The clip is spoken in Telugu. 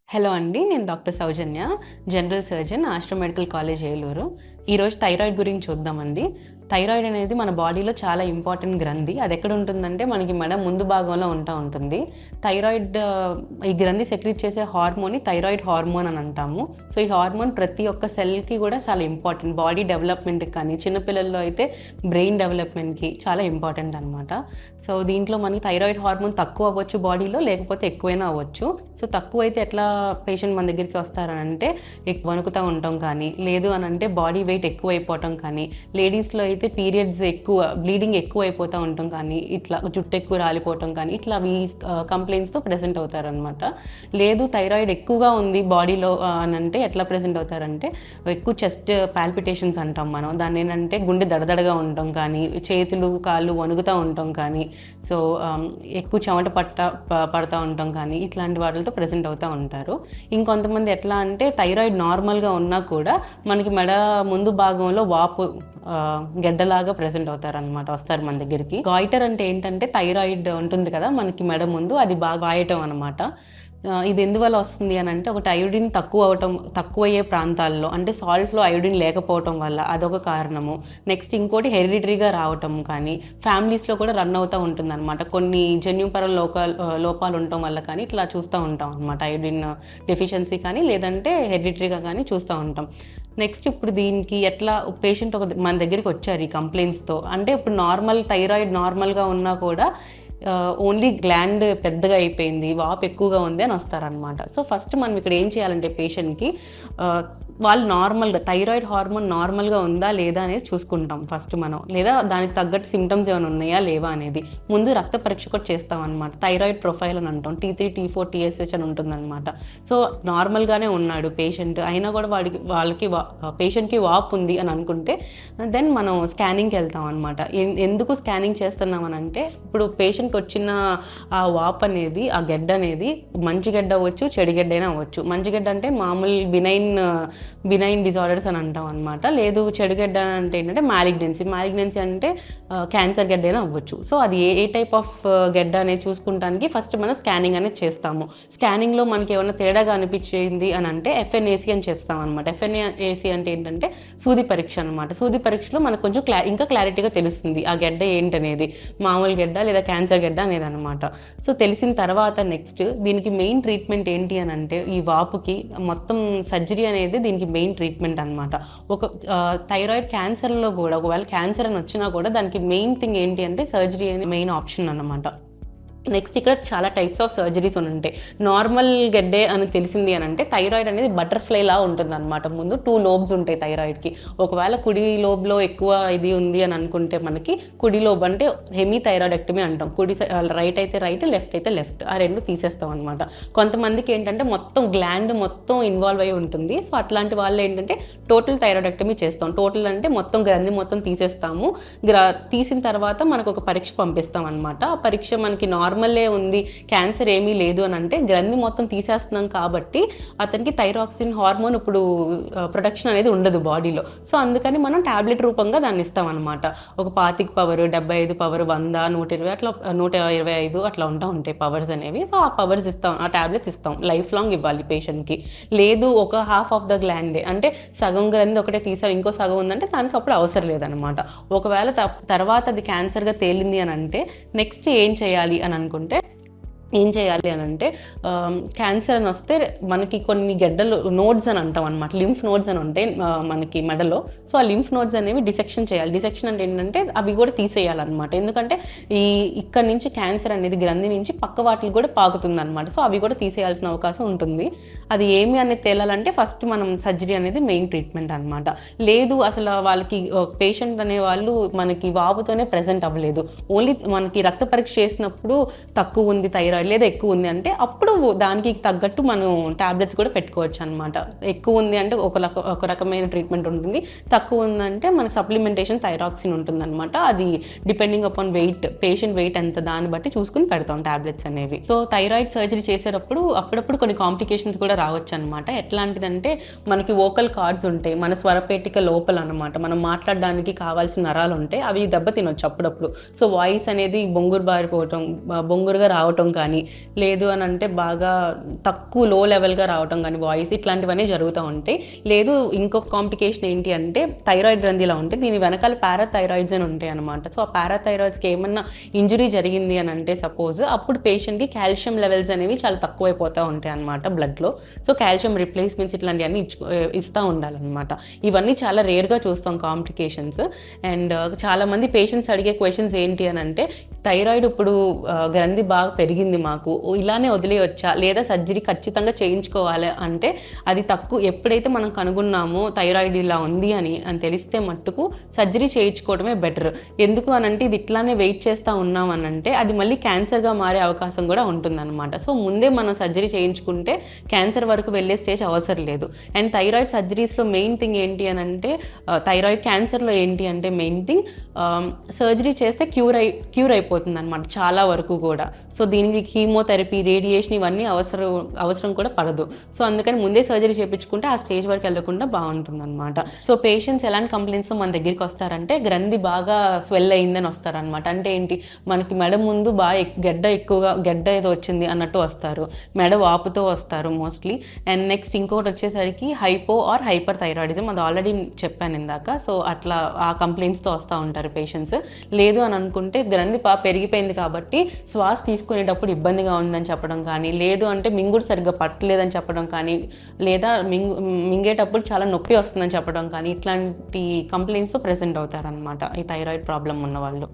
హలో అండి. నేను డాక్టర్ సౌజన్య, జనరల్ సర్జన్, ఆస్ట్రో మెడికల్ కాలేజ్ ఏలూరు. ఈరోజు థైరాయిడ్ గురించి చూద్దామండి. థైరాయిడ్ అనేది మన బాడీలో చాలా ఇంపార్టెంట్ గ్రంథి. అది ఎక్కడ ఉంటుందంటే మనకి మెడ ముందు భాగంలో ఉంటుంది. థైరాయిడ్ ఈ గ్రంథి సెక్రీట్ చేసే హార్మోన్‌ని థైరాయిడ్ హార్మోన్ అని అంటాము. సో, ఈ హార్మోన్ ప్రతి ఒక్క సెల్‌కి కూడా చాలా ఇంపార్టెంట్. బాడీ డెవలప్‌మెంట్‌కి కానీ, చిన్న పిల్లల్లో అయితే బ్రెయిన్ డెవలప్‌మెంట్‌కి చాలా ఇంపార్టెంట్ అనమాట. సో, దీంట్లో మనకి థైరాయిడ్ హార్మోన్ తక్కువ అవ్వచ్చు బాడీలో, లేకపోతే ఎక్కువైనా అవ్వచ్చు. సో, తక్కువైతే ఎట్లా పేషెంట్ మన దగ్గరికి వస్తారనంటే వణుకుతూ ఉండటం కానీ, లేదు అనంటే బాడీ వెయిట్ ఎక్కువైపోవటం కానీ, లేడీస్‌లో అయితే పీరియడ్స్ ఎక్కువ, బ్లీడింగ్ ఎక్కువైపోతూ ఉండటం కానీ, ఇట్లా జుట్టు ఎక్కువ రాలిపోవటం కానీ, ఇట్లా ఈ కంప్లైంట్స్‌తో ప్రెజెంట్ అవుతారనమాట. లేదు థైరాయిడ్ ఎక్కువగా ఉంది బాడీలో అనంటే ఎట్లా ప్రెజెంట్ అవుతారంటే ఎక్కువ చెస్ట్ పాల్పిటేషన్స్ అంటాం మనం. దాన్ని ఏంటంటే గుండె దడదడగా ఉండటం కానీ, చేతులు కాళ్ళు వణుకుతూ ఉండటం కానీ, సో ఎక్కువ చెమట పడతా ఉండటం కానీ, ఇట్లాంటి వాటితో ప్రెజెంట్ అవుతూ ఉంటారు. ఇంకొంతమంది ఎట్లా అంటే థైరాయిడ్ నార్మల్గా ఉన్నా కూడా మనకి మెడ ముందు భాగంలో వాపు గెడ్డలాగా ప్రెజెంట్ అవుతారనమాట, వస్తారు మన దగ్గరికి. గాయిటర్ అంటే ఏంటంటే థైరాయిడ్ ఉంటుంది కదా మనకి మెడ ముందు, అది బాగా గాయటం అనమాట. ఇది ఎందువల్ల వస్తుంది అని అంటే ఒకటి అయోడిన్ తక్కువయ్యే ప్రాంతాల్లో, అంటే సాల్ట్లో అయోడిన్ లేకపోవటం వల్ల అదొక కారణము. నెక్స్ట్ ఇంకోటి హెరిడిటరీగా రావటం కానీ, ఫ్యామిలీస్లో కూడా రన్ అవుతూ ఉంటుంది అనమాట. కొన్ని జన్యుపర లోపాలు ఉండటం వల్ల కానీ ఇట్లా చూస్తూ ఉంటాం అనమాట. అయోడిన్ డెఫిషియన్సీ కానీ, లేదంటే హెరిడిటరీగా కానీ చూస్తూ ఉంటాం. నెక్స్ట్ ఇప్పుడు దీనికి ఎట్లా పేషెంట్ మన దగ్గరికి వచ్చారు ఈ కంప్లైంట్స్తో. అంటే ఇప్పుడు థైరాయిడ్ నార్మల్గా ఉన్నా కూడా ఓన్లీ గ్లాండ్ పెద్దగా అయిపోయింది, వాపు ఎక్కువగా ఉంది అని వస్తారనమాట. సో ఫస్ట్ మనం ఇక్కడ ఏం చేయాలంటే పేషెంట్కి వాళ్ళు నార్మల్గా థైరాయిడ్ హార్మోన్ నార్మల్గా ఉందా లేదా అనేది చూసుకుంటాం ఫస్ట్ మనం, లేదా దానికి తగ్గట్టు సిమ్టమ్స్ ఏమైనా ఉన్నాయా లేవా అనేది. ముందు రక్త పరీక్ష కూడా చేస్తాం అనమాట. థైరాయిడ్ ప్రొఫైల్ అని అంటాం. T3, T4, TSH అని ఉంటుందన్నమాట. సో నార్మల్గానే ఉన్నాడు పేషెంట్, అయినా కూడా పేషెంట్కి వాపు ఉంది అని అనుకుంటే దెన్ మనం స్కానింగ్కి వెళ్తాం అనమాట. ఎందుకు స్కానింగ్ చేస్తున్నాం అని అంటే, ఇప్పుడు పేషెంట్కి వచ్చిన ఆ వాపు అనేది, ఆ గెడ్డ అనేది మంచి గెడ్డ అవ్వచ్చు, చెడు గెడ్డ అయినా అవ్వచ్చు. మంచి గెడ్డ అంటే మామూలు బినైన్ డిజార్డర్స్ అని అంటాం అనమాట. లేదు చెడు గెడ్డ అంటే ఏంటంటే మ్యాలిగ్నెన్సీ అంటే క్యాన్సర్ గెడ్డ అయినా అవ్వచ్చు. సో అది ఏ టైప్ ఆఫ్ గెడ్డ అనేది చూసుకుంటానికి ఫస్ట్ మనం స్కానింగ్ అనేది చేస్తాము. స్కానింగ్లో మనకి ఏమైనా తేడాగా అనిపించింది అని అంటే FNAC అని చేస్తాం అనమాట. FNAC అంటే ఏంటంటే సూది పరీక్ష అనమాట. సూది పరీక్షలో మనకు కొంచెం ఇంకా క్లారిటీగా తెలుస్తుంది ఆ గెడ్డ ఏంటనేది, మామూలు గెడ్డ లేదా క్యాన్సర్ గెడ్డ అనేది అనమాట. సో తెలిసిన తర్వాత నెక్స్ట్ దీనికి మెయిన్ ట్రీట్మెంట్ ఏంటి అని అంటే, ఈ వాపుకి మొత్తం సర్జరీ అనేది దీనికి మెయిన్ ట్రీట్మెంట్ అనమాట. ఒక థైరాయిడ్ క్యాన్సర్లో కూడా ఒకవేళ క్యాన్సర్ అని వచ్చినా కూడా దానికి మెయిన్ థింగ్ ఏంటి అంటే సర్జరీ అనేది మెయిన్ ఆప్షన్ అన్నమాట. నెక్స్ట్ ఇక్కడ చాలా టైప్స్ ఆఫ్ సర్జరీస్ ఉంటాయి. నార్మల్ గెడ్డే అని తెలిసింది అని అంటే థైరాయిడ్ అనేది బటర్ఫ్లైలా ఉంటుంది అనమాట. ముందు 2 లోబ్స్ ఉంటాయి థైరాయిడ్కి. ఒకవేళ కుడి లోబ్లో ఎక్కువ ఇది ఉంది అని అనుకుంటే మనకి కుడి లోబ్ అంటే హెమీ థైరాయిడెక్టమీ అంటాం. రైట్ అయితే రైట్, లెఫ్ట్ అయితే లెఫ్ట్, ఆ రెండు తీసేస్తాం అనమాట. కొంతమందికి ఏంటంటే మొత్తం గ్లాండ్ మొత్తం ఇన్వాల్వ్ అయి ఉంటుంది. సో అట్లాంటి వాళ్ళు ఏంటంటే టోటల్ థైరాయిడెక్టమీ చేస్తాం. టోటల్ అంటే మొత్తం గ్రంథి మొత్తం తీసేస్తాము. తీసిన తర్వాత మనకు ఒక పరీక్ష పంపిస్తాం అనమాట. ఆ పరీక్ష మనకి నార్మల్లే ఉంది, క్యాన్సర్ ఏమీ లేదు అని అంటే గ్రంథి మొత్తం తీసేస్తున్నాం కాబట్టి అతనికి థైరాక్సిన్ హార్మోన్ ఇప్పుడు ప్రొడక్షన్ అనేది ఉండదు బాడీలో. సో అందుకని మనం టాబ్లెట్ రూపంగా దాన్ని ఇస్తాం అనమాట. ఒక 25 పవర్, 75 పవర్, 100, 120 అట్లా 125 అట్లా ఉంటాయి పవర్స్ అనేవి. సో ఆ పవర్స్ ఇస్తాం, ఆ టాబ్లెట్స్ ఇస్తాం, లైఫ్ లాంగ్ ఇవ్వాలి పేషెంట్కి. లేదు ఒక హాఫ్ ఆఫ్ ద గ్లాండే, అంటే సగం గ్రంథి ఒకటే తీసాం, ఇంకో సగం ఉందంటే దానికి అప్పుడు అవసరం లేదనమాట. ఒకవేళ తర్వాత అది క్యాన్సర్గా తేలింది అని అంటే నెక్స్ట్ ఏం చేయాలి అని అనుకుంటే, క్యాన్సర్ అని వస్తే మనకి కొన్ని గెడ్డలు నోడ్స్ అని అంటాం అనమాట. లింఫ్ నోడ్స్ అని ఉంటాయి మనకి మెడలో. సో ఆ లింఫ్ నోడ్స్ అనేవి డిసెక్షన్ చేయాలి. డిసెక్షన్ అంటే ఏంటంటే అవి కూడా తీసేయాలన్నమాట. ఎందుకంటే ఇక్కడ నుంచి క్యాన్సర్ అనేది గ్రంథి నుంచి పక్క వాటికి కూడా పాకుతుంది అనమాట. సో అవి కూడా తీసేయాల్సిన అవకాశం ఉంటుంది. అది ఏమి అనేది తేలాలంటే ఫస్ట్ మనం సర్జరీ అనేది మెయిన్ ట్రీట్మెంట్ అనమాట. లేదు అసలు వాళ్ళకి పేషెంట్ అనే వాళ్ళు మనకి వాపుతోనే ప్రెజెంట్ అవ్వలేదు, ఓన్లీ మనకి రక్త పరీక్ష చేసినప్పుడు తక్కువ ఉంది థైరాయిడ్ లేదా ఎక్కువ ఉంది అంటే అప్పుడు దానికి తగ్గట్టు మనం టాబ్లెట్స్ కూడా పెట్టుకోవచ్చు అనమాట. ఎక్కువ ఉంది అంటే ఒక రకమైన ట్రీట్మెంట్ ఉంటుంది, తక్కువ ఉందంటే మనకి సప్లిమెంటేషన్ థైరాక్సిన్ ఉంటుంది అనమాట. అది depending upon weight, patient weight ఎంత దాన్ని బట్టి చూసుకుని పెడతాం టాబ్లెట్స్ అనేవి. సో థైరాయిడ్ సర్జరీ చేసేటప్పుడు అప్పుడప్పుడు కొన్ని కాంప్లికేషన్స్ కూడా రావచ్చు అనమాట. ఎట్లాంటిదంటే మనకి వోకల్ కార్డ్స్ ఉంటాయి మన స్వరపేటిక లోపల అనమాట. మనం మాట్లాడడానికి కావాల్సిన నరాలు ఉంటాయి, అవి దెబ్బతినొచ్చు అప్పుడప్పుడు. సో వాయిస్ అనేది బొంగురుగా రావటం కానీ, కానీ, లేదు అని అంటే బాగా తక్కువ లో లెవెల్గా రావటం కానీ వాయిస్, ఇట్లాంటివన్నీ జరుగుతూ ఉంటాయి. లేదు ఇంకొక కాంప్లికేషన్ ఏంటి అంటే థైరాయిడ్ గ్రంథి ఇలా ఉంటే దీని వెనకాల పారాథైరాయిడ్స్ అని ఉంటాయి అనమాట. సో ఆ పారాథైరాయిడ్స్కి ఏమన్నా ఇంజురీ జరిగింది అని అంటే సపోజ్, అప్పుడు పేషెంట్కి కాల్షియం లెవెల్స్ అనేవి చాలా తక్కువైపోతూ ఉంటాయి అనమాట బ్లడ్లో. సో కాల్షియం రిప్లేస్మెంట్స్ ఇట్లాంటివన్నీ ఇస్తూ ఉండాలన్నమాట. ఇవన్నీ చాలా రేర్గా చూస్తాం కాంప్లికేషన్స్. అండ్ చాలామంది పేషెంట్స్ అడిగే క్వశ్చన్స్ ఏంటి అని అంటే, థైరాయిడ్ ఇప్పుడు గ్రంథి బాగా పెరిగింది మాకు, ఇలానే వదిలేయొచ్చా లేదా సర్జరీ ఖచ్చితంగా చేయించుకోవాలి అంటే, అది తక్కువ ఎప్పుడైతే మనం కనుగొన్నామో థైరాయిడ్ ఇలా ఉంది అని తెలిస్తే మట్టుకు సర్జరీ చేయించుకోవడమే బెటర్. ఎందుకు అనంటే ఇది ఇట్లానే వెయిట్ చేస్తూ ఉన్నాం అనంటే అది మళ్ళీ క్యాన్సర్గా మారే అవకాశం కూడా ఉంటుందన్నమాట. సో ముందే మనం సర్జరీ చేయించుకుంటే క్యాన్సర్ వరకు వెళ్ళే స్టేజ్ అవసరం లేదు. అండ్ థైరాయిడ్ సర్జరీస్లో మెయిన్ థింగ్ ఏంటి అని అంటే, థైరాయిడ్ క్యాన్సర్లో ఏంటి అంటే మెయిన్ థింగ్ సర్జరీ చేస్తే క్యూర్ అయిపోతుంది అనమాట చాలా వరకు కూడా. సో దీనికి కీమోథెరపీ, రేడియేషన్ ఇవన్నీ అవసరం కూడా పడదు. సో అందుకని ముందే సర్జరీ చేయించుకుంటే ఆ స్టేజ్ వరకు వెళ్ళకుండా బాగుంటుంది అనమాట. సో పేషెంట్స్ ఎలాంటి కంప్లైంట్స్ మన దగ్గరికి వస్తారంటే, గ్రంథి బాగా స్వెల్ అయిందని వస్తారనమాట. అంటే ఏంటి, మనకి మెడ ముందు బాగా గడ్డ ఏదో వచ్చింది అన్నట్టు వస్తారు, మెడ వాపుతో వస్తారు మోస్ట్లీ. అండ్ నెక్స్ట్ ఇంకోటి వచ్చేసరికి హైపో ఆర్ హైపర్ థైరాయిడిజం, అది ఆల్రెడీ చెప్పాను ఇందాక. సో అట్లా ఆ కంప్లైంట్స్తో వస్తూ ఉంటారు పేషెంట్స్. లేదు అని అనుకుంటే గ్రంథి పెరిగిపోయింది కాబట్టి శ్వాస తీసుకునేటప్పుడు ఇబ్బందిగా ఉందని చెప్పడం కానీ, లేదు అంటే మింగుడు సరిగ్గా పట్టలేదని చెప్పడం కానీ, లేదా మింగేటప్పుడు చాలా నొప్పి వస్తుందని చెప్పడం కానీ, ఇట్లాంటి కంప్లైంట్స్ ప్రెజెంట్ అవుతారనమాట ఈ థైరాయిడ్ ప్రాబ్లం ఉన్న వాళ్ళు.